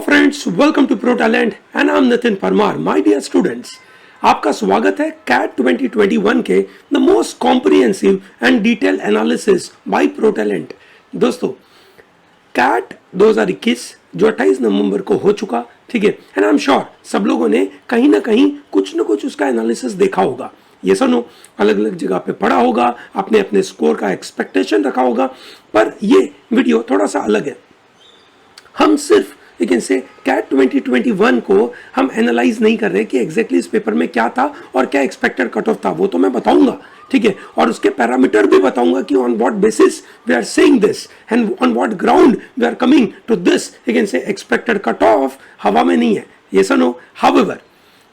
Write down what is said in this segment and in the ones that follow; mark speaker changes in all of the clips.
Speaker 1: Friends, welcome to pro talent and I am Nitin Parmar. My dear students, आपका स्वागत है CAT 2021 के the most comprehensive and detail analysis by pro talent. दोस्तों, CAT 2021 जो 28 नवंबर को हो चुका, ठीक है, एंड आई एम श्योर सब लोगों ने कहीं ना कहीं कुछ ना कुछ उसका एनालिसिस देखा होगा। ये सुनो, अलग अलग जगह पे पढ़ा होगा, आपने अपने स्कोर का एक्सपेक्टेशन रखा होगा, पर ये वीडियो थोड़ा सा अलग है। हम सिर्फ लेकिन से कैट 2021 को हम एनालाइज नहीं कर रहे कि एग्जैक्टली इस पेपर में क्या था और क्या एक्सपेक्टेड कट ऑफ था, वो तो मैं बताऊंगा, ठीक है, और उसके पैरामीटर भी बताऊंगा कि on what basis we are saying this and on what ground we are coming to this लेकिन से एक्सपेक्टेड कट ऑफ हवा में नहीं है, ये सुनो। However,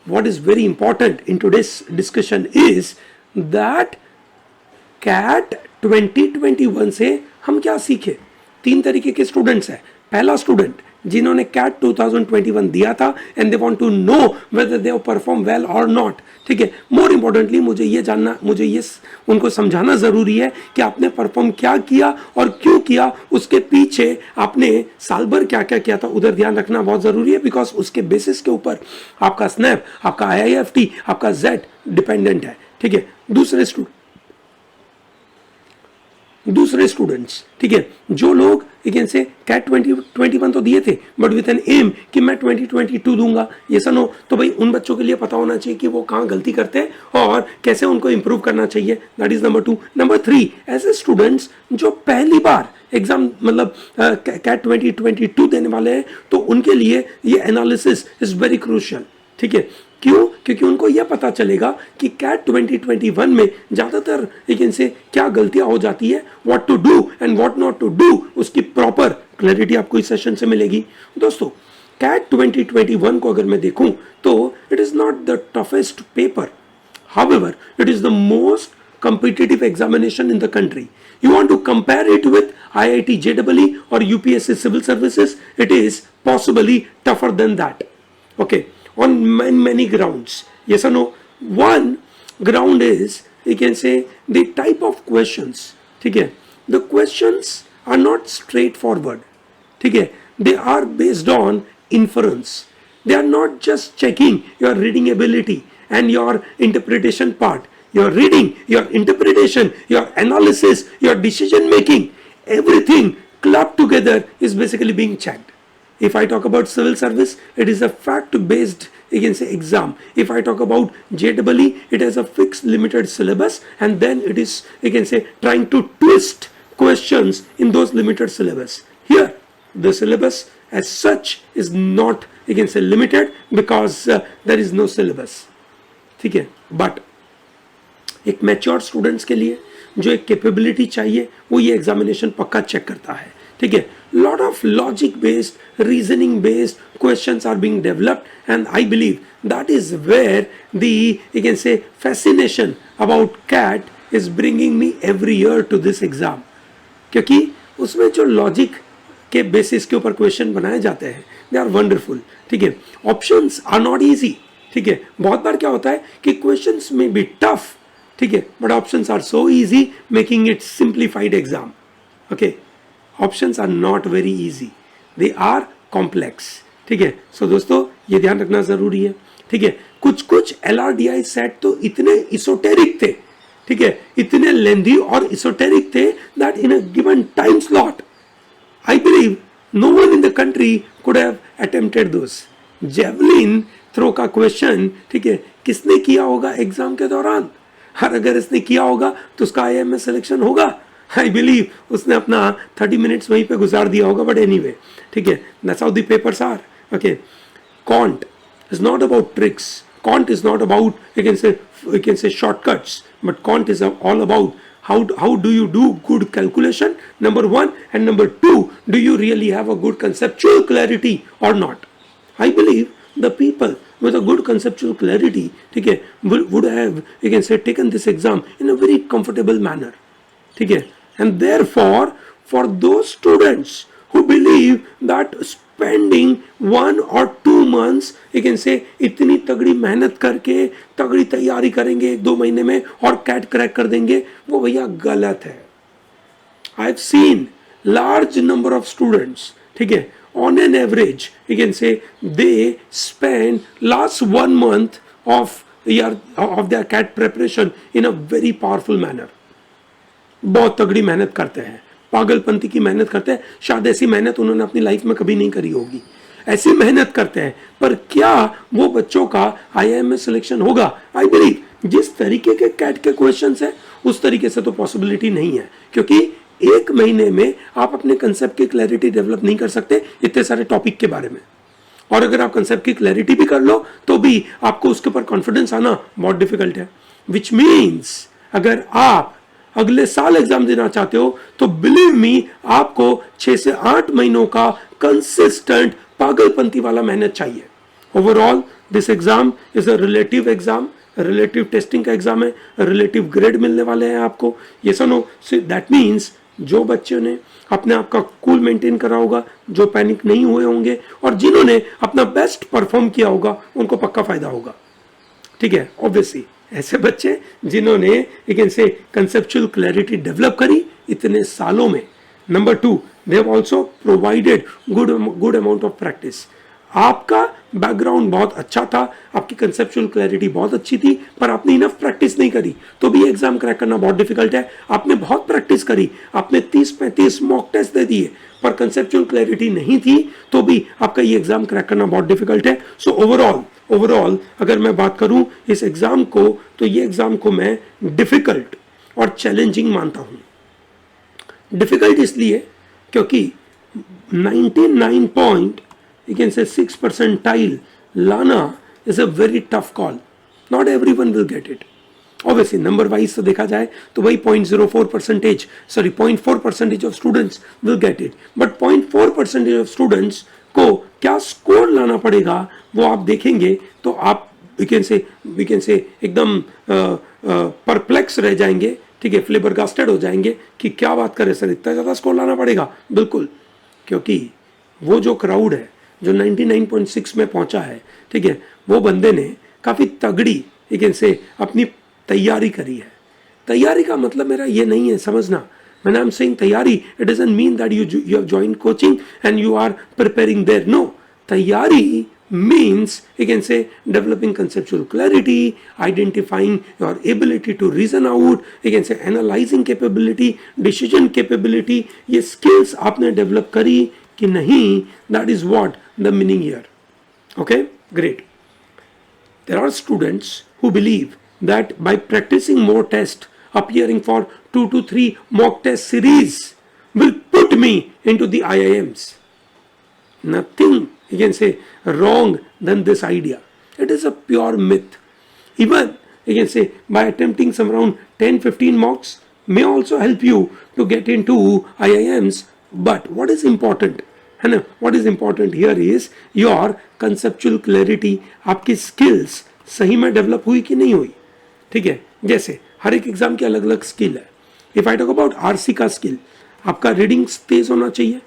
Speaker 1: what is very important in today's discussion is that CAT 2021 से हम क्या सीखे। तीन तरीके के स्टूडेंट्स हैं। पहला स्टूडेंट जिन्होंने कैट 2021 दिया था and they want to know whether they perform well और नॉट, ठीक है। मोर इंपॉर्टेंटली मुझे ये उनको समझाना जरूरी है कि आपने परफॉर्म क्या किया और क्यों किया, उसके पीछे आपने साल भर क्या क्या किया था, उधर ध्यान रखना बहुत जरूरी है, बिकॉज उसके बेसिस के ऊपर आपका स्नैप, आपका IIFT, आपका जेड डिपेंडेंट है, ठीक है। दूसरे स्टूडेंट्स, ठीक है, जो लोग से कैट 2021 तो दिए थे बट विथ एन एम कि मैं 2022 दूंगा, ये सुनो, तो भाई उन बच्चों के लिए पता होना चाहिए कि वो कहाँ गलती करते हैं और कैसे उनको इंप्रूव करना चाहिए। That is number 2। नंबर 3, ऐसे स्टूडेंट्स जो पहली बार एग्जाम मतलब कैट 2022 देने वाले हैं, तो उनके लिए ये एनालिसिस इज वेरी क्रूशियल, ठीक है। क्यों? क्योंकि उनको यह पता चलेगा कि कैट 2021 में ज्यादातर इनसे क्या गलतियां हो जाती है, what to do and what not to do, उसकी प्रॉपर क्लैरिटी आपको इस सेशन से मिलेगी। दोस्तों, कैट 2021 को अगर मैं देखूं तो it is not the toughest paper, however it is the most competitive examination in the country. You want to compare it with IIT JEE or UPSC Civil Services, it is possibly tougher than that, okay, on many grounds. Yes or no? One ground is, you can say, the type of questions, ठीक है, the questions are not straightforward, ठीक है, they are based on inference. They are not just checking your reading ability and your interpretation part. Your reading, your interpretation, your analysis, your decision making, everything clubbed together is basically being checked. If I talk about civil service, it is a fact based, you can say, exam. If I talk about JEE, it has a fixed limited syllabus, and then it is, you can say, trying to twist questions in those limited syllabus. Here the syllabus as such is not, you can say, limited because there is no syllabus, ठीक है। But एक mature students के लिए जो एक capability चाहिए वो ये एग्जामिनेशन पक्का चेक करता है, ठीक है। Lot of logic based, reasoning based questions are being developed and I believe that is where the, you can say, fascination about CAT is bringing me every year to this exam, क्योंकि उसमें जो logic के basis के ऊपर question बनाए जाते हैं they are wonderful, ठीक है। ऑप्शंस आर नॉट ईजी, ठीक है। बहुत बार क्या होता है कि क्वेश्चंस में बी टफ, ठीक है, but options are so easy making it simplified exam, okay. Options are not very easy, they are complex, ठीक है। सो दोस्तों, ये ध्यान रखना जरूरी है, ठीक है। कुछ LRDI सेट तो इतने इसोटेरिक थे, ठीक है, इतने लेंथी और इसोटेरिक थे that in a given time slot I believe no one in the country could have attempted those. Javelin throw का क्वेश्चन, ठीक है, किसने किया होगा एग्जाम के दौरान, और अगर इसने किया होगा तो उसका IIM में सिलेक्शन होगा। आई बिलीव उसने अपना 30 मिनट्स वहीं पे गुजार दिया होगा, बट एनीवे, ठीक है, that's how the papers are, okay. Quant is not about tricks. Quant is not about, you can say shortcuts, but Quant is all about how do you do good calculation, number one, and number two, do you really have a good conceptual clarity or not. I believe the people with a good conceptual clarity, ठीक है, would have, you can say, taken this exam in a very comfortable manner, ठीक है। And therefore, for those students who believe that spending 1 or 2 months, you can say, इतनी तगड़ी मेहनत करके तगड़ी तैयारी करेंगे 1-2 महीने में और कैट क्रैक कर देंगे, वो भैया गलत है। I have seen large number of students, ठीक है, on an average, you can say they spend last 1 month of their CAT preparation in a very powerful manner. बहुत तगड़ी मेहनत करते हैं, पागलपंती की मेहनत करते हैं, शायद ऐसी मेहनत उन्होंने अपनी लाइफ में कभी नहीं करी होगी, ऐसी मेहनत करते हैं। पर क्या वो बच्चों का IIM में सिलेक्शन होगा? आई बिलीव जिस तरीके के कैट के क्वेश्चंस हैं उस तरीके से तो पॉसिबिलिटी नहीं है, क्योंकि 1 महीने में आप अपने कंसेप्ट की क्लैरिटी डेवलप नहीं कर सकते इतने सारे टॉपिक के बारे में। और अगर आप कंसेप्ट की क्लैरिटी भी कर लो तो भी आपको उसके ऊपर कॉन्फिडेंस आना बहुत डिफिकल्ट है। विच मीन्स अगर आप अगले साल एग्जाम देना चाहते हो तो बिलीव मी आपको 6 से 8 महीनों का कंसिस्टेंट पागलपंती वाला मेहनत चाहिए। Overall this exam is a relative exam, relative testing का एग्जाम है, रिलेटिव ग्रेड मिलने वाले हैं आपको। ये सुनो, दैट मीन्स जो बच्चों ने अपने आप का कूल मेंटेन करा होगा, जो पैनिक नहीं हुए होंगे और जिन्होंने अपना बेस्ट परफॉर्म किया होगा उनको पक्का फायदा होगा। ठीक है, ऑब्वियसली ऐसे बच्चे जिन्होंने यू कैन से कंसेप्चुअल क्लैरिटी डेवलप करी इतने सालों में। Number 2, they have also provided good amount of practice. आपका बैकग्राउंड बहुत अच्छा था, आपकी कंसेप्चुअल क्लैरिटी बहुत अच्छी थी, पर आपने इनफ प्रैक्टिस नहीं करी तो भी एग्जाम क्रैक करना बहुत डिफिकल्ट है। आपने बहुत प्रैक्टिस करी, आपने 30-35 मॉक टेस्ट दे दिए, पर कंसेप्चुअल क्लैरिटी नहीं थी तो भी आपका ये एग्जाम क्रैक करना बहुत डिफिकल्ट है। सो ओवरऑल अगर मैं बात करूं इस एग्जाम को, तो ये एग्जाम को मैं डिफिकल्ट और चैलेंजिंग मानता हूं। डिफिकल्ट इसलिए क्योंकि 99.6 percentile लाना is a very tough call, not everyone will get it. Obviously number wise तो देखा जाए तो वही 0.4% of students will get it, but 0.4% of students को क्या स्कोर लाना पड़ेगा वो आप देखेंगे तो आप वी कैन से एकदम परप्लेक्स रह जाएंगे। ठीक है, फ्लेबरगास्टेड हो जाएंगे कि क्या बात करें सर, इतना ज़्यादा स्कोर लाना पड़ेगा। बिल्कुल, क्योंकि वो जो क्राउड है जो 99.6 में पहुंचा है, ठीक है, वो बंदे ने काफ़ी तगड़ी लेकिन से अपनी तैयारी करी है। तैयारी का मतलब मेरा ये नहीं है समझना, when I'm saying तैयारी, it doesn't mean that you have joined coaching and you are preparing there. No, तैयारी means you can say developing conceptual clarity, identifying your ability to reason out, you can say analyzing capability, decision capability, ये skills आपने develop करी कि नहीं, that is what the meaning here. Okay, great. There are students who believe that by practicing more tests, appearing for 2 to 3 mock test series will put me into the IIMs. Nothing you can say wrong than this idea. It is a pure myth. Even you can say by attempting some around 10-15 mocks may also help you to get into IIMs. But what is important? है ना, what is important here is your conceptual clarity. आपकी skills सही में develop हुई कि नहीं हुई। ठीक है, जैसे हर एक एग्जाम की अलग अलग स्किल है। If I talk about RC का स्किल, आपका रीडिंग तेज होना चाहिए।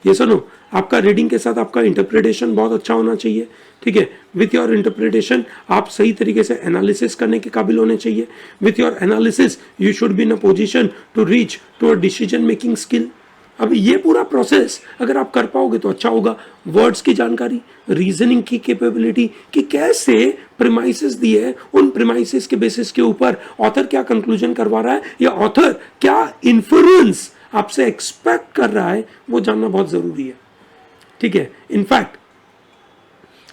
Speaker 1: ये सुनो, आपका रीडिंग के साथ आपका इंटरप्रिटेशन बहुत अच्छा होना चाहिए। ठीक है, विथ योर इंटरप्रिटेशन आप सही तरीके से एनालिसिस करने के काबिल होने चाहिए। With your analysis you should be in a position to reach to a decision making skill. अब ये पूरा प्रोसेस अगर आप कर पाओगे तो अच्छा होगा। वर्ड्स की जानकारी, रीजनिंग की कैपेबिलिटी कि कैसे प्रीमाइसेस दिए हैं, उन प्रीमाइसेस के बेसिस के ऊपर ऑथर क्या कंक्लूजन करवा रहा है या ऑथर क्या इन्फ्लुएंस आपसे एक्सपेक्ट कर रहा है, वो जानना बहुत जरूरी है। ठीक है, इनफैक्ट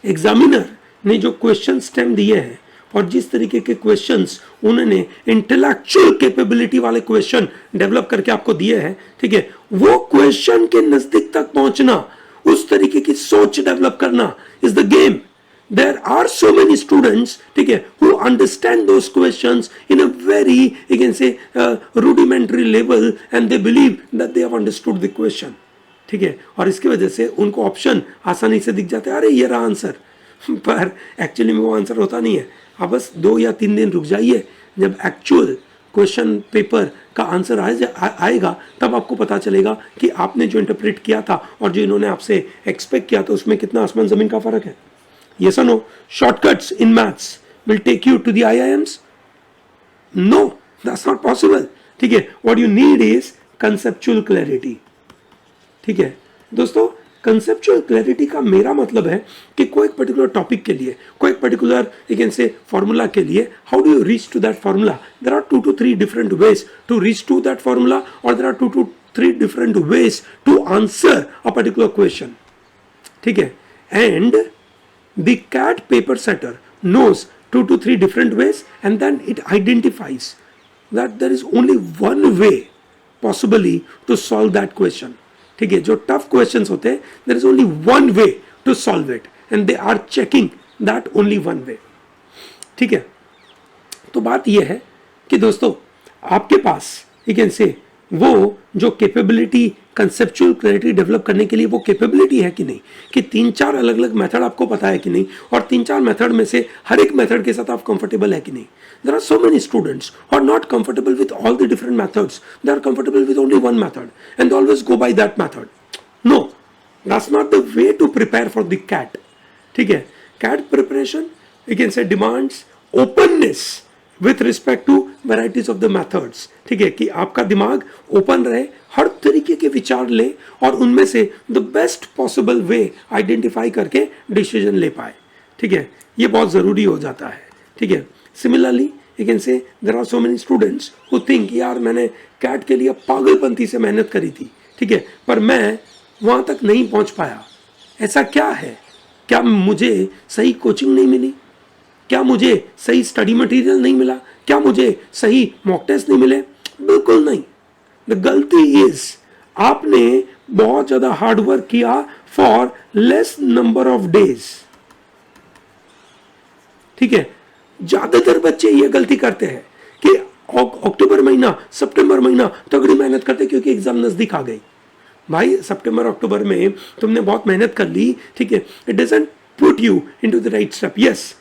Speaker 1: एग्जामिनर ने जो क्वेश्चन स्टेम दिए हैं और जिस तरीके के क्वेश्चंस उन्होंने इंटेलेक्चुअल कैपेबिलिटी वाले क्वेश्चन डेवलप करके आपको दिए हैं, ठीक है, वो क्वेश्चन के नजदीक तक पहुंचना, उस तरीके की सोच डेवलप करना is the game. There are so many students, ठीक है, who understand those questions in a very, you can say, rudimentary level and they believe that they have understood the question. ठीक है, और इसकी वजह से उनको ऑप्शन आसानी से दिख जाते हैं, अरे ये रहा आंसर, पर एक्चुअली में वो आंसर होता नहीं है। आप बस 2 या 3 दिन रुक जाइए, जब एक्चुअल क्वेश्चन पेपर का आंसर आएगा तब आपको पता चलेगा कि आपने जो इंटरप्रेट किया था और जो इन्होंने आपसे एक्सपेक्ट किया था उसमें कितना आसमान जमीन का फर्क है। Yes or no? Shortcuts in maths will take you to the IIMs? No, that's not possible. ठीक है, what you need is conceptual clarity. ठीक है दोस्तों, कंसेप्चुअल क्लैरिटी का मेरा मतलब है कि कोई एक पर्टिकुलर टॉपिक के लिए, कोई एक particular you can say formula के लिए, how do you reach to that formula? There are 2 to 3 different ways to reach to that formula, और there are 2 to 3 different ways to answer a particular question, ठीक है? And the CAT paper setter knows 2 to 3 different ways, and then it identifies that there is only one way possibly to solve that question. ठीक है, जो tough questions होते हैं, there is only one way to solve it, and they are checking that only one way. ठीक है, तो बात यह है कि दोस्तों आपके पास यू कैन से वो जो कैपेबिलिटी, कंसेप्चुअल क्लैरिटी डेवलप करने के लिए वो कैपेबिलिटी है कि नहीं, कि 3-4 अलग अलग मेथड आपको पता है कि नहीं, और 3-4 मेथड में से हर एक मेथड के साथ आप कंफर्टेबल है कि नहीं. There are so many students who are not comfortable with all the different methods. They are comfortable with only one method and they always go by that method. No, that's not the way to prepare for the CAT. ठीक है, CAT preparation you can say demands openness with respect to varieties of the methods. ठीक है, कि आपका दिमाग open रहे, हर तरीके के विचार ले और उनमें से the best possible way identify करके डिसीजन ले पाए. ठीक है, ये बहुत ज़रूरी हो जाता है. ठीक है, similarly you can say there are so many students who think यार मैंने कैट के लिए पागलपंती से मेहनत करी थी, ठीक है, पर मैं वहाँ तक नहीं पहुँच पाया. ऐसा क्या है? क्या मुझे सही कोचिंग नहीं मिली? क्या मुझे सही स्टडी मटेरियल नहीं मिला? क्या मुझे सही मॉक टेस्ट नहीं मिले? बिल्कुल नहीं. द गलती इज आपने बहुत ज्यादा हार्ड वर्क किया for less number of days. ठीक है, ज्यादातर बच्चे ये गलती करते हैं कि अक्टूबर महीना, सितंबर महीना तगड़ी मेहनत करते क्योंकि एग्जाम नजदीक आ गई. भाई सितंबर अक्टूबर में तुमने बहुत मेहनत कर ली, ठीक है, it doesn't put you into the right step. Yes,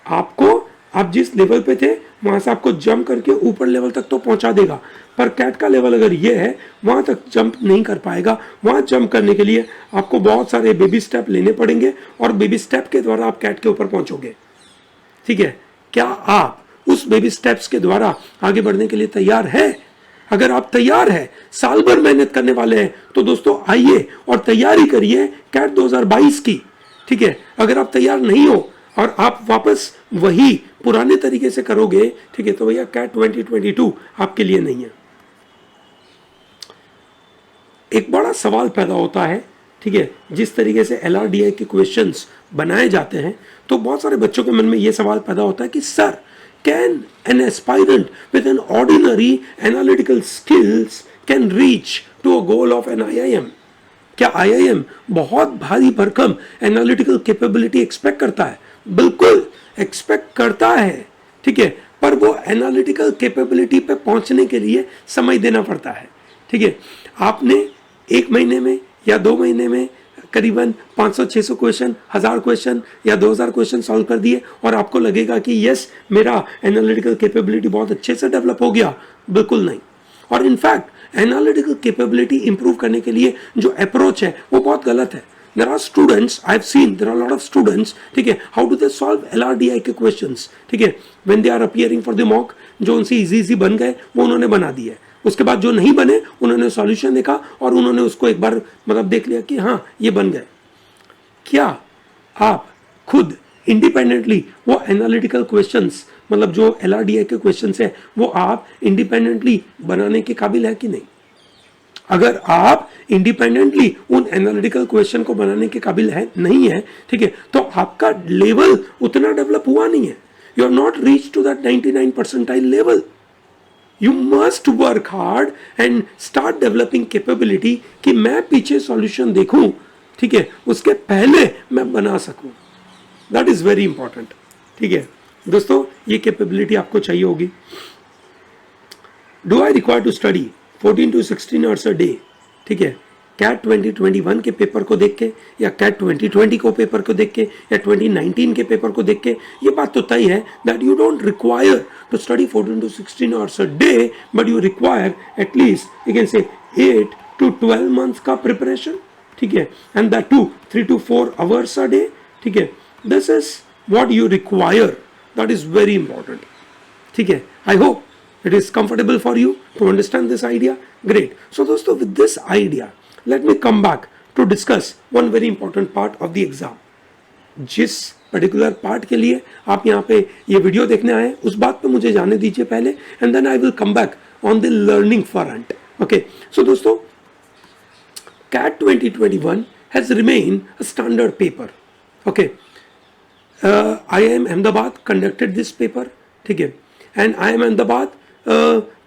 Speaker 1: आपको आप जिस लेवल पे थे वहां से आपको जंप करके ऊपर लेवल तक तो पहुंचा देगा, पर कैट का लेवल अगर ये है वहां तक जंप नहीं कर पाएगा. वहां जंप करने के लिए आपको बहुत सारे बेबी स्टेप लेने पड़ेंगे और बेबी स्टेप के द्वारा आप कैट के ऊपर पहुंचोगे. ठीक है, क्या आप उस बेबी स्टेप्स के द्वारा आगे बढ़ने के लिए तैयार है? अगर आप तैयार है, साल भर मेहनत करने वाले हैं, तो दोस्तों आइए और तैयारी करिए कैट 2022 की. ठीक है, अगर आप तैयार नहीं हो और आप वापस वही पुराने तरीके से करोगे, ठीक है, तो भैया कैट 2022 आपके लिए नहीं है. एक बड़ा सवाल पैदा होता है, ठीक है, जिस तरीके से LRDI के क्वेश्चंस बनाए जाते हैं, तो बहुत सारे बच्चों के मन में यह सवाल पैदा होता है कि sir, can an aspirant with an ordinary analytical skills can reach to a goal of an IIM? क्या IIM बहुत भारी भरकम एनालिटिकल कैपेबिलिटी एक्सपेक्ट करता है? बिल्कुल एक्सपेक्ट करता है. ठीक है, पर वो एनालिटिकल कैपेबिलिटी पे पहुंचने के लिए समय देना पड़ता है. ठीक है, आपने 1 महीने में या 2 महीने में करीबन 500-600 क्वेश्चन, 1000 क्वेश्चन या 2000 क्वेश्चन सॉल्व कर दिए और आपको लगेगा कि यस, मेरा एनालिटिकल कैपेबिलिटी बहुत अच्छे से डेवलप हो गया. बिल्कुल नहीं. और इनफैक्ट एनालिटिकल कैपेबिलिटी इंप्रूव करने के लिए जो अप्रोच है वो बहुत गलत है. There are students, I've seen, there are a lot of students, ठीक है, how do they solve LRDI के questions? ठीक है, when they are appearing for the mock, जो उनसे इजी बन गए वो उन्होंने बना दिए. उसके बाद जो नहीं बने उन्होंने सॉल्यूशन देखा और उन्होंने उसको एक बार मतलब देख लिया कि हाँ ये बन गए. क्या आप खुद इंडिपेंडेंटली वो एनालिटिकल क्वेश्चंस, मतलब जो LRDI के क्वेश्चंस है, वो आप इंडिपेंडेंटली बनाने के काबिल है कि नहीं? अगर आप इंडिपेंडेंटली उन एनालिटिकल क्वेश्चन को बनाने के काबिल है नहीं है, ठीक है, तो आपका लेवल उतना डेवलप हुआ नहीं है. You are not reach to that 99 percentile level. You must work hard and start developing capability कि मैं पीछे सॉल्यूशन देखूं, ठीक है, उसके पहले मैं बना सकूं. That is very important. ठीक है दोस्तों, ये कैपेबिलिटी आपको चाहिए होगी. Do I require to study 14 to 16 hours a day? ठीक है, कैट 2021 के पेपर को देख के या कैट 2020 को पेपर को देख के या 2019 के पेपर को देख के ये बात तो तय है that you don't require to study 14 to 16 hours a day, but you require at least you can say 8 to 12 months का प्रिपरेशन. ठीक है, and that too 3 to 4 hours a day. ठीक है, this is what you require. That is very important. ठीक है, I hope it is comfortable for you to understand this idea. Great. So दोस्तों, with this idea let me come back to discuss one very important part of the exam. जिस particular part के लिए आप यहाँ पे ये video देखने आए उस बात पे मुझे जाने दीजिए पहले, and then I will come back on the learning front. Okay, so दोस्तों, CAT 2021 has remained a standard paper. Okay, IIM Ahmedabad conducted this paper. ठीक है, एंड IIM Ahmedabad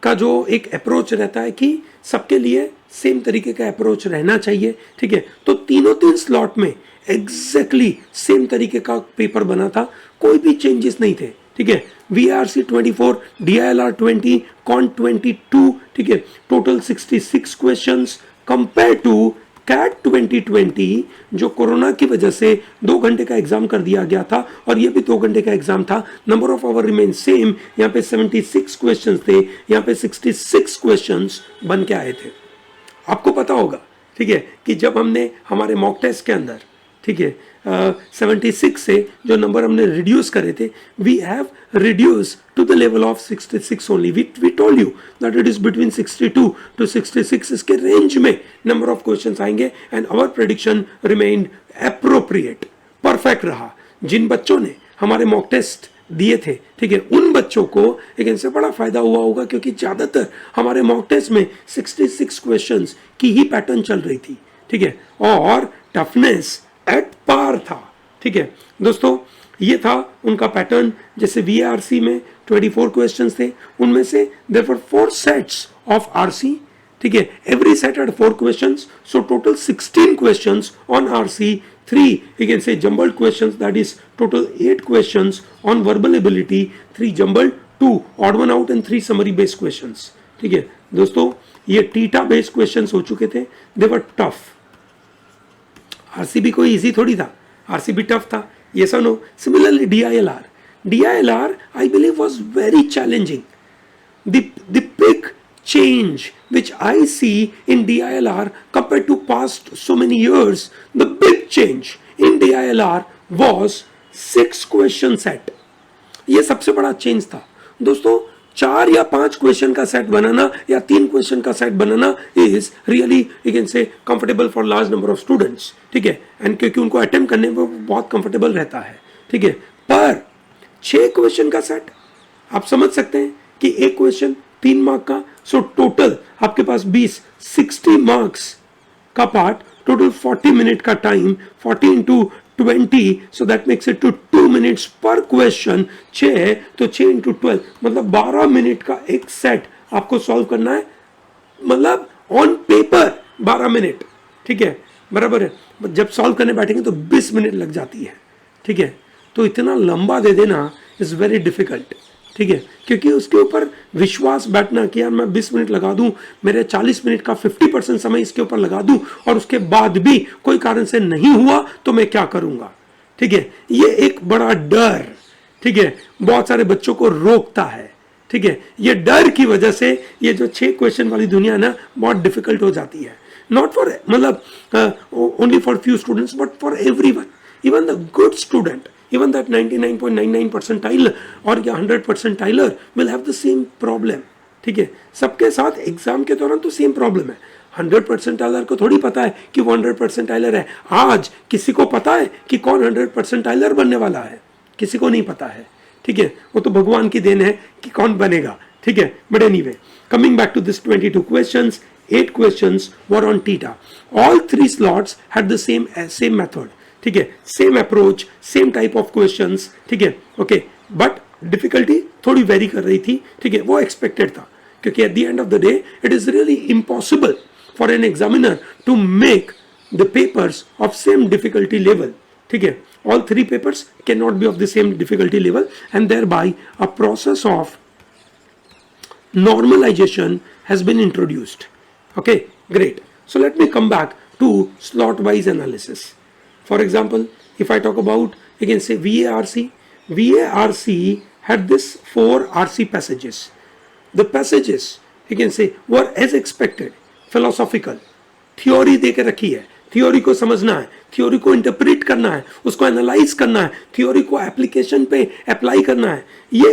Speaker 1: का जो एक अप्रोच रहता है कि सबके लिए सेम तरीके का अप्रोच रहना चाहिए. ठीक है, तो तीन स्लॉट में एग्जैक्टली सेम तरीके का पेपर बना था, कोई भी चेंजेस नहीं थे. ठीक है, VARC 24, DILR 20, CON 22. ठीक है, total 66 questions compare to CAT 2020 जो कोरोना की वजह से 2 घंटे का एग्जाम कर दिया गया था, और ये भी 2 घंटे का एग्जाम था. Number of hour remain same. यहाँ पे 76 क्वेश्चंस थे, यहाँ पे 66 क्वेश्चंस बन के आए थे. आपको पता होगा, ठीक है, कि जब हमने हमारे मॉक टेस्ट के अंदर, ठीक है, 76 से जो नंबर हमने रिड्यूस करे थे, we have reduce to the level of 66 only. We told you that it is between 62 to 66 इसके रेंज में नंबर ऑफ क्वेश्चंस आएंगे, and our prediction remained appropriate, perfect रहा. जिन बच्चों ने हमारे मॉक टेस्ट दिए थे, ठीक है, उन बच्चों को एक इनसे बड़ा फायदा हुआ होगा, क्योंकि ज्यादातर हमारे मॉक टेस्ट में 66 क्वेश्चंस की ही पैटर्न चल रही थी. ठीक है, और टफनेस एट पार था. ठीक है दोस्तों, ये था उनका पैटर्न. जैसे VARC में 24 क्वेश्चंस थे, उनमें से there were 4 sets of RC. ठीक है, every set had 4 questions, so total 16 questions on RC, 3 you can say jumbled questions, that is total 8 questions on verbal ability, 3 jumbled, 2 odd one out and 3 summary based questions. ठीक है दोस्तों, ये theta based questions हो चुके थे, दे वर tough. RCB कोई easy थोड़ी था, RCB टफ था. yes or no? Similarly DILR I believe was very challenging. The big change which I see in DILR compared to past so many years, the big change in DILR was 6 question set. ये सबसे बड़ा change था दोस्तों. 4 या 5 question का set बनाना या 3 question का set banana is really you can से comfortable for large number of students. ठीक है, एंड क्योंकि उनको अटेम्प्ट करने में बहुत कंफर्टेबल रहता है. ठीक है, पर 6 क्वेश्चन का सेट आप समझ सकते हैं कि एक क्वेश्चन 3 मार्क का, सो टोटल आपके पास 60 मार्क्स का पार्ट, टोटल 40 मिनट का time, 40 into 20, so that makes it to 2 minutes per question. 6 तो 6 into 12 मतलब 12 मिनट का एक सेट आपको सॉल्व करना है. मतलब ऑन पेपर 12 मिनट. ठीक है, बराबर है. जब सॉल्व करने बैठेंगे तो 20 मिनट लग जाती है. ठीक है, तो इतना लंबा दे देना इज वेरी डिफिकल्ट. ठीक है, क्योंकि उसके ऊपर विश्वास बैठना कि यार मैं 20 मिनट लगा दूं, मेरे 40 मिनट का 50% समय इसके ऊपर लगा दूं, और उसके बाद भी कोई कारण से नहीं हुआ तो मैं क्या करूंगा. ठीक है, ये एक बड़ा डर, ठीक है, बहुत सारे बच्चों को रोकता है. ठीक है, ये डर की वजह से ये जो 6 क्वेश्चन वाली दुनिया ना बहुत डिफिकल्ट हो जाती है. नॉट फॉर मतलब only for few students but for everyone. Even the good student, even that 99.99 percentile और या 100 percentiler will have the same problem. ठीक है, सबके साथ एग्जाम के दौरान तो सेम प्रॉब्लम है. 100 percentiler को थोड़ी पता है कि वो 100 percentiler है. आज किसी को पता है कि कौन 100 percentiler बनने वाला है? किसी को नहीं पता है. ठीक है, वो तो भगवान की देन है कि कौन बनेगा. ठीक है, but anyway, coming back to this 22 questions, 8 questions were on TETA. All 3 slots had the same method. ठीक है, same approach, same type of questions. ठीक है, ओके, बट डिफिकल्टी थोड़ी वेरी कर रही थी. ठीक है, वो एक्सपेक्टेड था, क्योंकि at the end of the day it is really impossible for an examiner to make the papers of same difficulty level. ठीक है, all 3 papers can not be of the same difficulty level, and thereby a process of normalization has been introduced. Okay, great. So let me come back to slot wise analysis. For example, if I talk about, you can say VARC had this 4 RC passages. The passages, you can say, were as expected, philosophical. Theory दे के रखी है, theory को समझना है, theory को interpret करना है, उसको analyze करना है, theory को application पे apply करना है. ये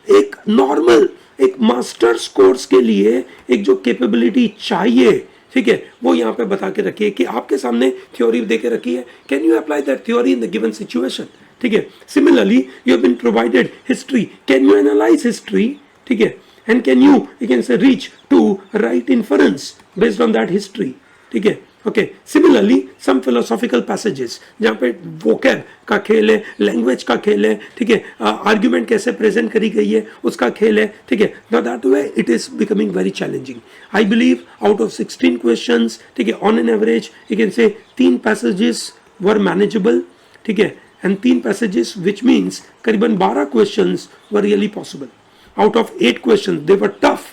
Speaker 1: एक normal, एक मास्टर्स कोर्स के लिए एक जो कैपेबिलिटी चाहिए, ठीक है, वो यहाँ पे बता के रखी है कि आपके सामने थ्योरी दे के रखी है, can you apply that theory in the given situation, ठीक है। Similarly you have been provided history, can you analyze history, ठीक है, and can you can say reach to right inference based on that history, ठीक है। Okay, similarly some philosophical passages जहाँ पे vocab का खेल है, लैंग्वेज का खेल है, ठीक है, आर्ग्यूमेंट कैसे प्रेजेंट करी गई है उसका खेल है, ठीक है। Now that way it is becoming very challenging. I believe out of 16 questions, ठीक है, on an average you can से 3 पैसेजेस वर मैनेजेबल, ठीक है, एंड 3 पैसेजेस विच मीन्स करीबन 12 questions were really possible. Out of 8 questions they were tough,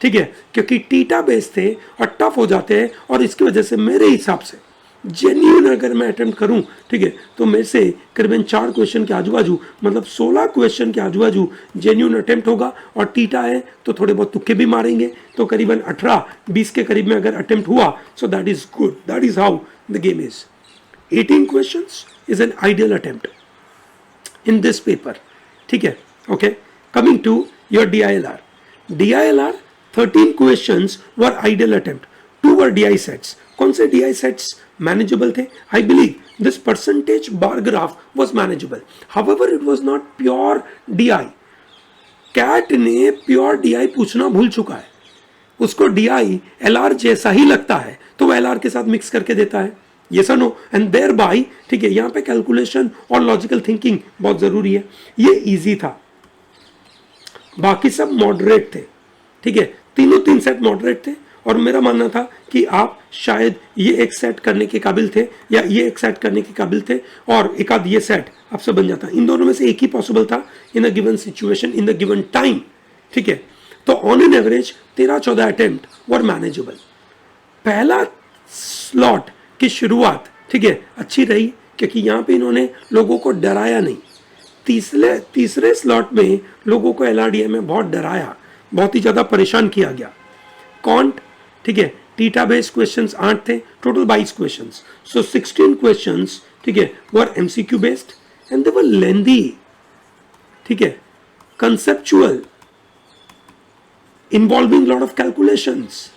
Speaker 1: ठीक है, क्योंकि theta base थे और टफ हो जाते हैं, और इसकी वजह से मेरे हिसाब से जेन्यून अगर मैं अटेम्प्ट करूं, ठीक है, तो मेरे से करीबन 4 क्वेश्चन के आजू बाजू, मतलब 16 क्वेश्चन के आजू बाजू जेन्यून अटेम्प्ट होगा, और टीटा है तो थोड़े बहुत तुक्के भी मारेंगे, तो करीबन 18-20 के करीब में अगर अटेम्प्ट हुआ, so that is good, that is how the game is. 18 questions is an ideal attempt in this paper, ठीक है। Okay, coming to your DILR 13 questions were ideal attempt, 2 were DI sets. कौन से DI sets manageable थे? I believe this percentage bar graph was manageable. However, it was not pure DI. CAT ने pure DI पूछना भूल चुका है, उसको DI LR जैसा ही लगता है तो वह LR के साथ मिक्स करके देता है, yes or no, and thereby, ठीक है, यहाँ पे कैलकुलेशन और लॉजिकल थिंकिंग बहुत जरूरी है। ये इजी था, बाकी सब मॉडरेट थे, ठीक है, तीनों 3 सेट मॉडरेट थे, और मेरा मानना था कि आप शायद ये एक सेट करने के काबिल थे या ये एक सेट करने के काबिल थे, और एक आध ये सेट आपसे बन जाता। इन दोनों में से एक ही पॉसिबल था in a given situation, in the given time, ठीक है। तो on an average 13-14 attempt were manageable. पहला स्लॉट की शुरुआत, ठीक है, अच्छी रही, क्योंकि यहाँ पे इन्होंने लोगों को डराया नहीं। तीसरे स्लॉट में लोगों को LRDI में बहुत डराया, बहुत ही ज्यादा परेशान किया गया। कॉन्ट, ठीक है, टीटा बेस्ड क्वेश्चंस 8 थे, टोटल 22 क्वेश्चंस, सो 16 क्वेश्चंस, ठीक है, वर MCQ बेस्ड एंड दे वर लेंदी, ठीक है, conceptual, involving lot of calculations,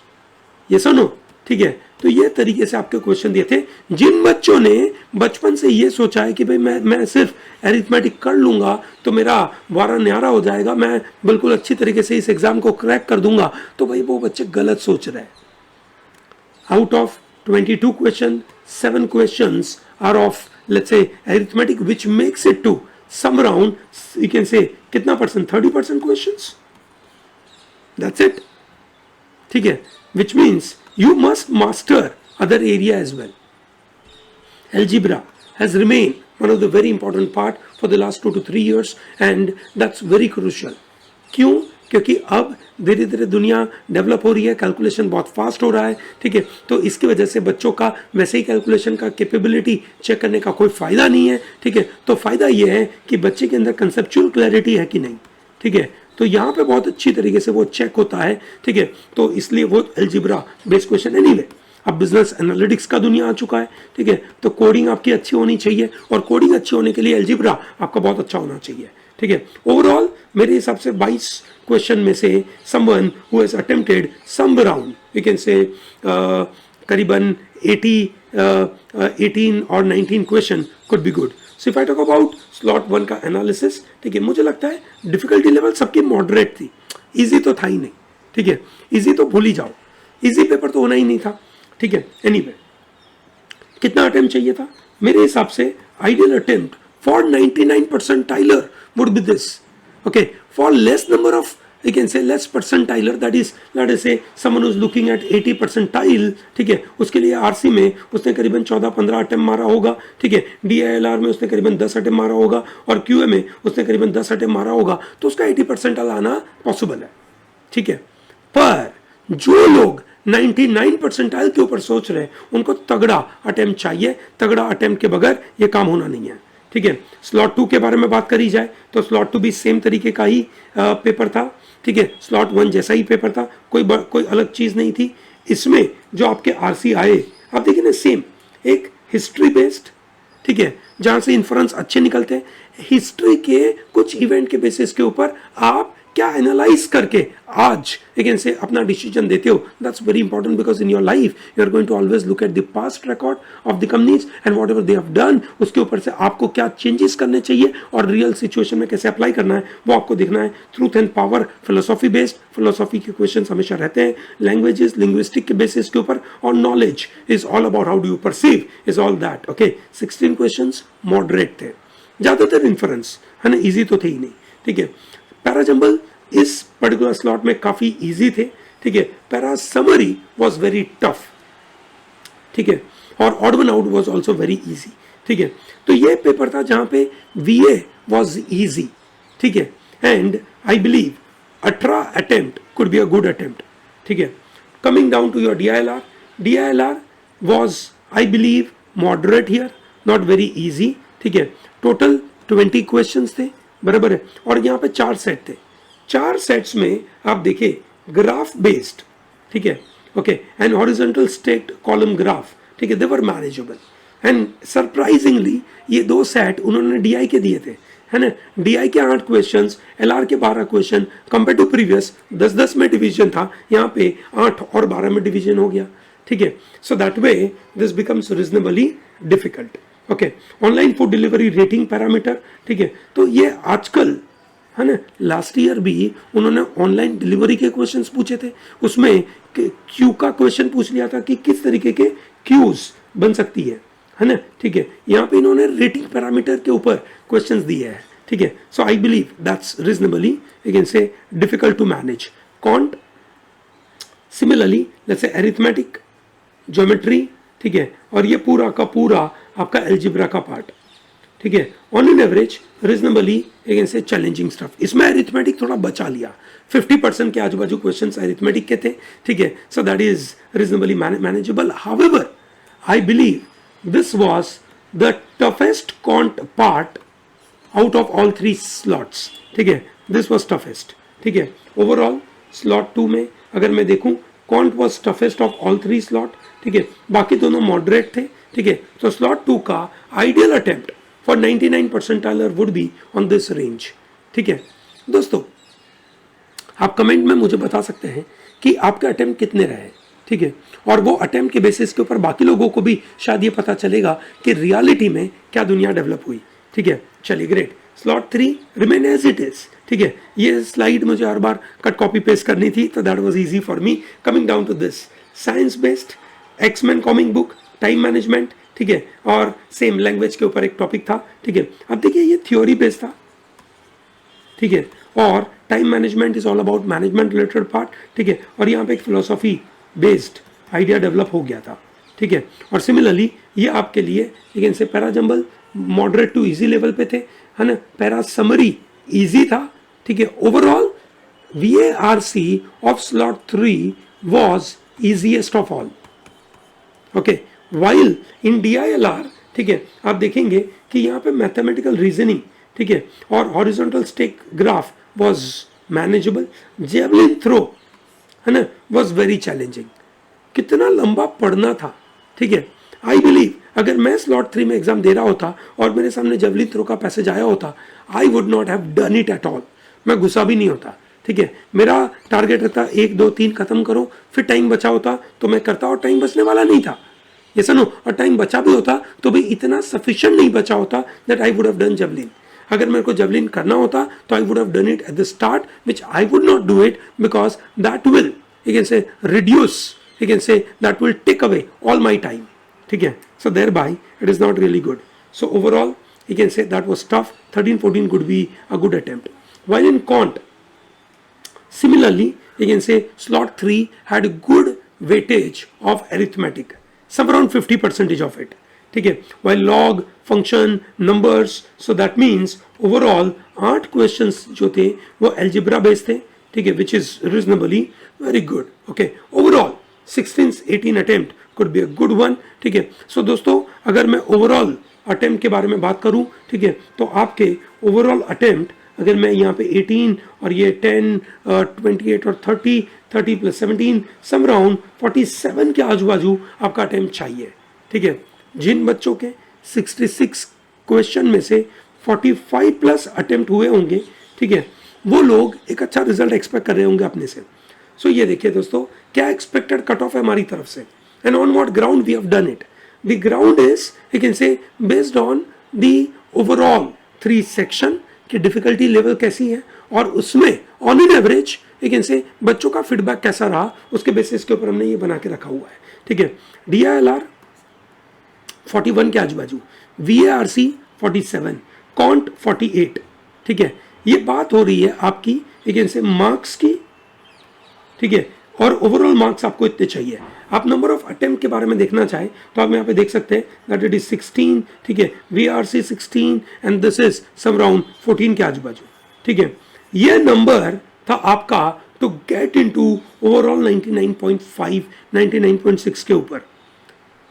Speaker 1: yes और नो, ठीक है। तो ये तरीके से आपके क्वेश्चन दिए थे। जिन बच्चों ने बचपन से ये सोचा है कि भाई मैं सिर्फ एरिथमेटिक कर लूंगा तो मेरा वारा न्यारा हो जाएगा, मैं बिल्कुल अच्छी तरीके से इस एग्जाम को क्रैक कर दूंगा, तो भाई वो बच्चे गलत सोच रहे हैं। Out of 22 question, 7 questions are of let's say arithmetic, which makes it to some around you can say कितना परसेंट, 30% क्वेश्चंस, दैट्स इट, ठीक है, which means you must master other area as well. Algebra has remained one of the very important part for the last 2 to 3 years, and that's very crucial. क्यों? क्योंकि अब धीरे धीरे दुनिया develop हो रही है, कैलकुलेशन बहुत फास्ट हो रहा है, ठीक है, तो इसकी वजह से बच्चों का वैसे ही कैलकुलेशन का कैपेबिलिटी चेक करने का कोई फायदा नहीं है, ठीक है। तो फायदा ये है कि बच्चे के अंदर कंसेप्चुअल क्लैरिटी है कि नहीं, ठीक है, तो यहाँ पे बहुत अच्छी तरीके से वो चेक होता है, ठीक है। तो इसलिए वो अलजेब्रा बेस्ड क्वेश्चन एनीवे। अब बिजनेस एनालिटिक्स का दुनिया आ चुका है, ठीक है, तो कोडिंग आपकी अच्छी होनी चाहिए, और कोडिंग अच्छी होने के लिए अलजेब्रा आपका बहुत अच्छा होना चाहिए, ठीक है। ओवरऑल मेरे हिसाब से 22 क्वेश्चन में से someone who has attempted some around you can say करीबन 18 और 19 question could be good. So if I talk about slot 1 का एनालिसिस, ठीक है, मुझे लगता है डिफिकल्टी लेवल सबकी मॉडरेट थी, इजी तो था ही नहीं, ठीक है, इजी तो भूल ही जाओ, इजी पेपर तो होना ही नहीं था, ठीक है। एनीवे, कितना अटेम्प्ट चाहिए था? मेरे हिसाब से ideal attempt for 99 percentiler would be this, okay, for less number of you can say less percentiler, that is let us say someone who is looking at 80 percentile, ठीक है, उसके लिए आरसी में उसने करीबन 14-15 अटेम्प्ट मारा होगा, ठीक है, DILR में उसने करीबन 10 अटेम्प्ट मारा होगा, और QA में उसने करीबन 10 अटेम्प्ट मारा होगा, तो उसका 80 परसेंटाइल आना पॉसिबल है, ठीक है। पर जो लोग 99 परसेंटाइल के ऊपर सोच रहे हैं उनको तगड़ा अटेम्प्ट चाहिए, तगड़ा अटेम्प्ट के बगैर ये काम होना नहीं है, ठीक है। स्लॉट 2 के बारे में बात करी जाए तो स्लॉट 2 भी सेम तरीके का ही पेपर था, ठीक है, स्लॉट 1 जैसा ही पेपर था, कोई अलग चीज नहीं थी। इसमें जो आपके आरसी आए, आप देखिए ना, सेम एक हिस्ट्री बेस्ड, ठीक है, जहां से इन्फ्रेंस अच्छे निकलते हैं, हिस्ट्री के कुछ इवेंट के बेसिस के ऊपर आप क्या एनालाइज करके आज अगेन से अपना डिसीजन देते हो, that's very important because in your life you are going to always look at the past record of the companies and whatever they have done, उसके ऊपर से आपको क्या चेंजेस करने चाहिए और रियल सिचुएशन में कैसे अप्लाई करना है वो आपको देखना है. Truth and power philosophy based, philosophy के क्वेश्चन हमेशा रहते हैं, लैंग्वेजेस लिंग्विस्टिक के बेसिस के ऊपर, और knowledge is all about how do you perceive is all that. Okay, 16 questions moderate थे, ज्यादातर इन्फ्रेंस है ना, इजी तो थे ही नहीं. ठीक है, पैरा जंबल इस पर्टिकुलर स्लॉट में काफी इजी थे. ठीक है, para summary was very tough. ठीक है, और odd one out was also very easy. ठीक है, तो ये पेपर था जहां पे VA वॉज इजी. ठीक है, and I believe 18 attempt could be a good attempt. ठीक है, coming down to your DILR was I believe moderate here, not very easy. ठीक है, टोटल 20 क्वेश्चंस थे, बराबर है, और यहाँ पे 4 सेट थे. 4 सेट्स में आप देखिए ग्राफ बेस्ड. ठीक है, okay, and horizontal state column graph. ठीक है, दे वर मैनेजेबल. एंड सरप्राइजिंगली ये 2 सेट उन्होंने DI के दिए थे, है ना. DI के 8 क्वेश्चंस, LR के 12 क्वेश्चन, कंपेयर टू प्रीवियस 10-10 में डिवीजन था, यहाँ पे 8 और 12 में डिवीजन हो गया. ठीक है, so that way this becomes reasonably difficult. Okay, online food delivery rating parameter. ठीक है, तो ये आजकल है ना, लास्ट ईयर भी उन्होंने ऑनलाइन डिलीवरी के क्वेश्चंस पूछे थे, उसमें क्यू का क्वेश्चन पूछ लिया था कि किस तरीके के क्यूज बन सकती है ना. ठीक है, यहाँ पे इन्होंने रेटिंग पैरामीटर के ऊपर क्वेश्चंस दिए हैं. ठीक है, so I believe that's reasonably again say difficult to manage. कॉन्ट similarly let's say arithmetic, geometry. ठीक है, और ये पूरा का पूरा आपका एल्जिब्रा का पार्ट. ठीक है, on an average reasonably again से चैलेंजिंग स्टफ. इसमें अरिथमेटिक थोड़ा बचा लिया, 50% के आजू बाजू क्वेश्चन अरिथमेटिक के थे. ठीक है, सो that is reasonably manageable. However I believe this was the toughest can't part out of all 3 slots. ठीक है, दिस वाज टफेस्ट. ठीक है, ओवरऑल स्लॉट 2 में अगर मैं देखूं can't was toughest of all 3 slot. ठीक है, बाकी दोनों मॉडरेट थे. ठीक है, तो स्लॉट 2 का ideal attempt for 99 percentiler would be on this range. ठीक है दोस्तों, आप कमेंट में मुझे बता सकते हैं कि आपके अटेम्प्ट कितने रहे. ठीक है, और वो अटेम्प्ट के बेसिस के ऊपर बाकी लोगों को भी शायद ये पता चलेगा कि रियलिटी में क्या दुनिया डेवलप हुई. ठीक है, चलिए great. Slot 3 remain as it is. ठीक है, ये स्लाइड मुझे हर बार कट कॉपी पेस्ट करनी थी, तो that was easy for me. Coming down to this, science based, axeman comic book, time management. ठीक है, और सेम लैंग्वेज के ऊपर एक टॉपिक था. ठीक है, अब देखिए ये थ्योरी बेस्ड था. ठीक है, और time management is all about management related part. ठीक है, और यहाँ पे एक फिलोसॉफी बेस्ड आइडिया डेवलप हो गया था. ठीक है, और सिमिलरली ये आपके लिए लेकिन से para jumble moderate to easy level पे थे, है ना. पैरा समरी इजी था. ठीक है, overall VARC of slot 3 was easiest of all. Okay, while in DILR. ठीक है, आप देखेंगे कि यहाँ पे मैथमेटिकल रीजनिंग, ठीक है, और horizontal stack graph was manageable. Javelin throw है ना वाज वेरी चैलेंजिंग. कितना लंबा पढ़ना था. ठीक है, आई बिलीव अगर मैं स्लॉट 3 में एग्जाम दे रहा होता और मेरे सामने जेवलिन थ्रो का पैसेज आया होता, आई would not have done it at all. मैं गुस्सा भी नहीं होता. ठीक है, मेरा टारगेट रहता 1 2 3 खत्म करो, फिर टाइम बचा होता तो मैं करता, और टाइम बचने वाला नहीं था. ये सुनो, और टाइम बचा भी होता तो भी इतना सफिशिएंट नहीं बचा होता that I would have done javelin. अगर मेरे को जेवलिन करना होता तो I would have done it at the start, which I would not do it because that will you can say reduce, you can say that will take away all my time. ठीक है, so thereby it is not really good. So overall you can say that was tough. 13-14 could be a good attempt. While in quant, similarly you can say slot 3 had good weightage of arithmetic, some around 50% of it. ठीक है, while log, function, numbers, so that means overall 8 questions जो थे वो algebra based थे. ठीक है, which is reasonably very good. Okay, overall 16-18 attempt could be a good one. ठीक है, so दोस्तों अगर मैं overall attempt के बारे में बात करूं, ठीक है, तो आपके overall attempt अगर मैं यहाँ पे 18 और ये 10, 28 और 30 प्लस 17 सम राउंड 47 के आजू बाजू आपका अटेम्प्ट चाहिए. ठीक है, जिन बच्चों के 66 क्वेश्चन में से 45 प्लस अटेम्प्ट हुए होंगे, ठीक है, वो लोग एक अच्छा रिजल्ट एक्सपेक्ट कर रहे होंगे अपने से. सो ये देखिए दोस्तों, क्या एक्सपेक्टेड कट ऑफ है हमारी तरफ से, and on what ground we have done it. The ground is you can say based on the overall 3 section की डिफिकल्टी लेवल कैसी है, और उसमें on an average you can say बच्चों का फीडबैक कैसा रहा, उसके बेसिस के ऊपर हमने ये बना के रखा हुआ है. ठीक है, DILR 41 के आजू बाजू, VARC 47, कॉन्ट 48. ठीक है, ये बात हो रही है आपकी यू कैन से मार्क्स की. ठीक है, और ओवरऑल मार्क्स आपको इतने चाहिए. आप नंबर ऑफ अटेम्प्ट के बारे में देखना चाहें तो आप यहाँ पे देख सकते हैं दैट इट इज 16. ठीक है, VRC 16 and this is some around 14 के आजू बाजू. ठीक है, ये नंबर था आपका टू गेट इनटू ओवरऑल 99.5 99.6 के ऊपर.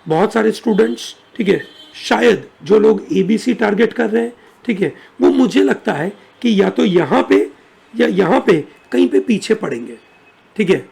Speaker 1: बहुत सारे स्टूडेंट्स, ठीक है, शायद जो लोग ABC टारगेट कर रहे हैं, ठीक है, वो मुझे लगता है कि या तो यहाँ पे या यहाँ पे कहीं पे पीछे पड़ेंगे. ठीक है,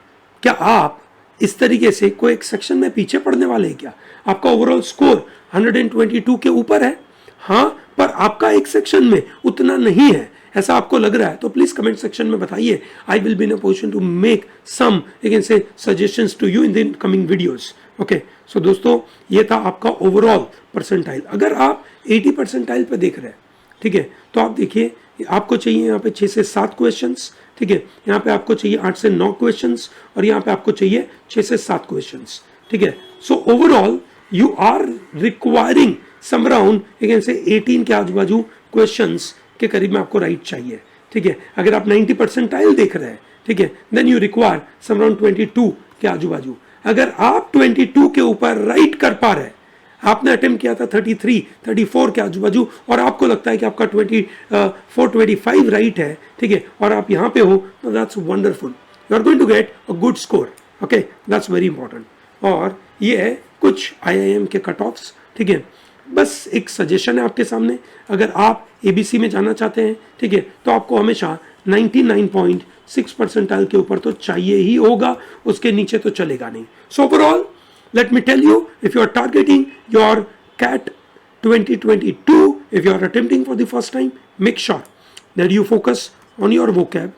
Speaker 1: क्या आप इस तरीके से कोई एक सेक्शन में पीछे पड़ने वाले हैं क्या? आपका ओवरऑल स्कोर 122 के ऊपर है, हाँ, पर आपका एक सेक्शन में उतना नहीं है, ऐसा आपको लग रहा है तो प्लीज कमेंट सेक्शन में बताइए. I will be in a position to make some you can say suggestions to you in the coming videos. Okay, so दोस्तों ये था आपका ओवरऑल परसेंटाइल. अगर आप 80 परसेंटाइल पे देख रहे हैं, ठीक है, तो आप देखिए आपको चाहिए यहाँ पे 6 से 7 क्वेश्चंस. ठीक है, यहाँ पे आपको चाहिए 8 से 9 क्वेश्चंस, और यहाँ पे आपको चाहिए 6 से 7 क्वेश्चंस. ठीक है, so overall you are requiring some around you can say 18 के आजू बाजू क्वेश्चंस के करीब में आपको राइट चाहिए. ठीक है, अगर आप 90 परसेंटाइल देख रहे हैं, ठीक है, then you require some around 22 के आजू बाजू. अगर आप 22 के ऊपर राइट कर पा रहे हैं, आपने अटेम्प्ट किया था 33 34 के आजू बाजू, और आपको लगता है कि आपका 24 25 राइट है, ठीक है, और आप यहाँ पे हो, तो that's wonderful. You are going to get a good score. Okay, that's very important. और ये है कुछ IIM के कट ऑफ्स. ठीक है, बस एक सजेशन है आपके सामने, अगर आप ABC में जाना चाहते हैं, ठीक है, तो आपको हमेशा 99.6 परसेंटाइल के ऊपर तो चाहिए ही होगा, उसके नीचे तो चलेगा नहीं. So overall let me tell you, if you are targeting your CAT 2022, if you are attempting for the first time, make sure that you focus on your vocab,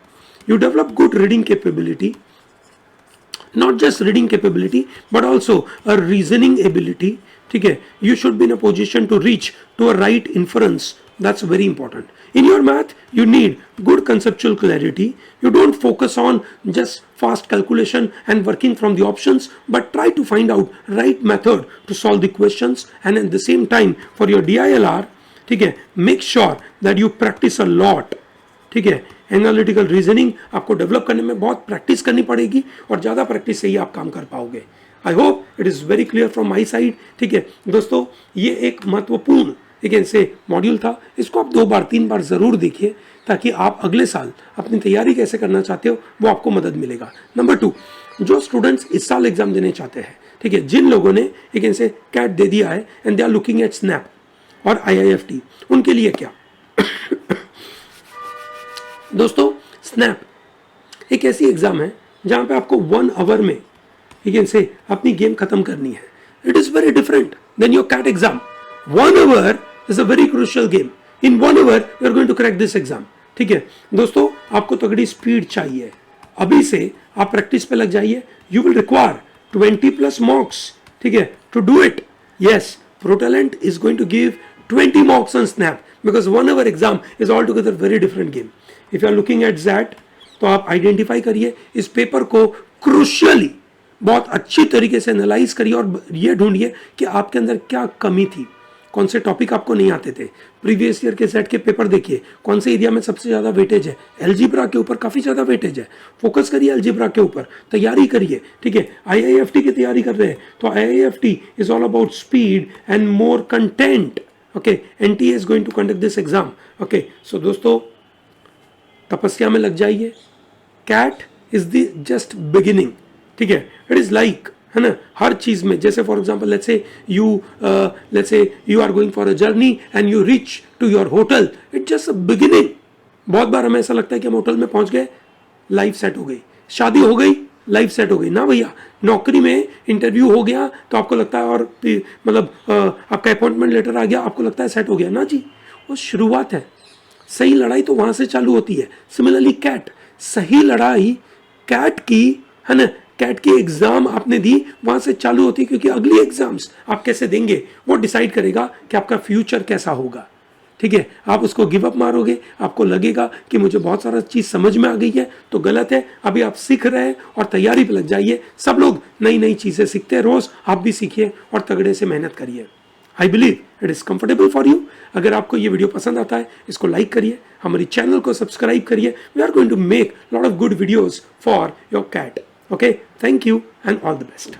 Speaker 1: you develop good reading capability, not just reading capability but also a reasoning ability. ठीक है, you should be in a position to reach to a right inference. That's very important. In your math, you need good conceptual clarity. You don't focus on just fast calculation and working from the options, but try to find out right method to solve the questions. And at the same time, for your DILR, ठीक है, make sure that you practice a lot. ठीक है, analytical reasoning आपको develop करने में बहुत practice करनी पड़ेगी, और ज़्यादा प्रैक्टिस से ही आप काम कर पाओगे. I hope it is very clear from my side. ठीक है दोस्तों, ये एक महत्वपूर्ण एक ऐसे मॉड्यूल था, इसको आप 2 बार 3 बार ज़रूर देखिए, ताकि आप अगले साल अपनी तैयारी कैसे करना चाहते हो वो आपको मदद मिलेगा. नंबर 2, जो स्टूडेंट्स इस साल एग्जाम देने चाहते हैं, ठीक है, जिन लोगों ने एक ऐसे कैट दे दिया है and they are looking at SNAP और IIFT, उनके लिए क्या दोस्तों, स्नैप एक ऐसी एग्जाम है जहां पे आपको 1 आवर में यू कैन से अपनी गेम खत्म करनी है. It is very different than your CAT exam. 1 hour is a very crucial game. In 1 hour you are going to crack this exam. ठीक है दोस्तों, आपको तगड़ी स्पीड चाहिए. अभी से आप प्रैक्टिस पे लग जाइए. यू विल रिक्वायर 20+ मार्क्स, ठीक है, to do it. Yes, ProTalent is going to give 20 marks on Snap because 1 hour exam is altogether very different game. If you are looking at that, तो आप identify करिए इस paper को, crucially बहुत अच्छी तरीके से एनालाइज करिए, और ये ढूंढिए कि आपके अंदर क्या कमी थी, कौन से टॉपिक आपको नहीं आते थे. प्रीवियस ईयर के सेट के पेपर देखिए, कौन से एरिया में सबसे ज़्यादा वेटेज है. एल्जीब्रा के ऊपर काफ़ी ज़्यादा वेटेज है, फोकस करिए एल्जीब्रा के ऊपर, तैयारी करिए. ठीक है, IIFT की तैयारी कर रहे हैं तो IIFT is all about speed and more content. Okay, NTA is going to conduct this exam. Okay, so दोस्तों तपस्या में लग जाइए. CAT is the just beginning. ठीक है, इट इज लाइक, है ना, हर चीज में, जैसे for example let's say you are going for a journey and you reach to your hotel, it just a beginning. बहुत बार हमें ऐसा लगता है कि हम होटल में पहुंच गए, लाइफ सेट हो गई, शादी हो गई, लाइफ सेट हो गई. ना भैया, नौकरी में इंटरव्यू हो गया तो आपको लगता है, और मतलब आपका अपॉइंटमेंट लेटर आ गया, आपको लगता है सेट हो गया. ना जी, वो शुरुआत है. सही लड़ाई तो वहां से चालू होती है। सिमिलरली कैट, सही लड़ाई कैट की, है ना, कैट की एग्जाम आपने दी वहां से चालू होती है, क्योंकि अगली एग्जाम्स आप कैसे देंगे वो डिसाइड करेगा कि आपका फ्यूचर कैसा होगा। ठीक है, आप उसको गिव अप मारोगे, आपको लगेगा कि मुझे बहुत सारा चीज समझ में आ गई है, तो गलत है। अभी आप सीख रहे हैं और तैयारी पे लग जाइए। सब लोग नई नई चीजें सीखते हैं रोज, आप भी सीखिए और तगड़े से मेहनत करिए। I believe it is comfortable for you. अगर आपको ये वीडियो पसंद आता है इसको लाइक करिए, हमारी चैनल को सब्सक्राइब करिए। We are going to make lot of good videos for your CAT. Okay, thank you and all the best.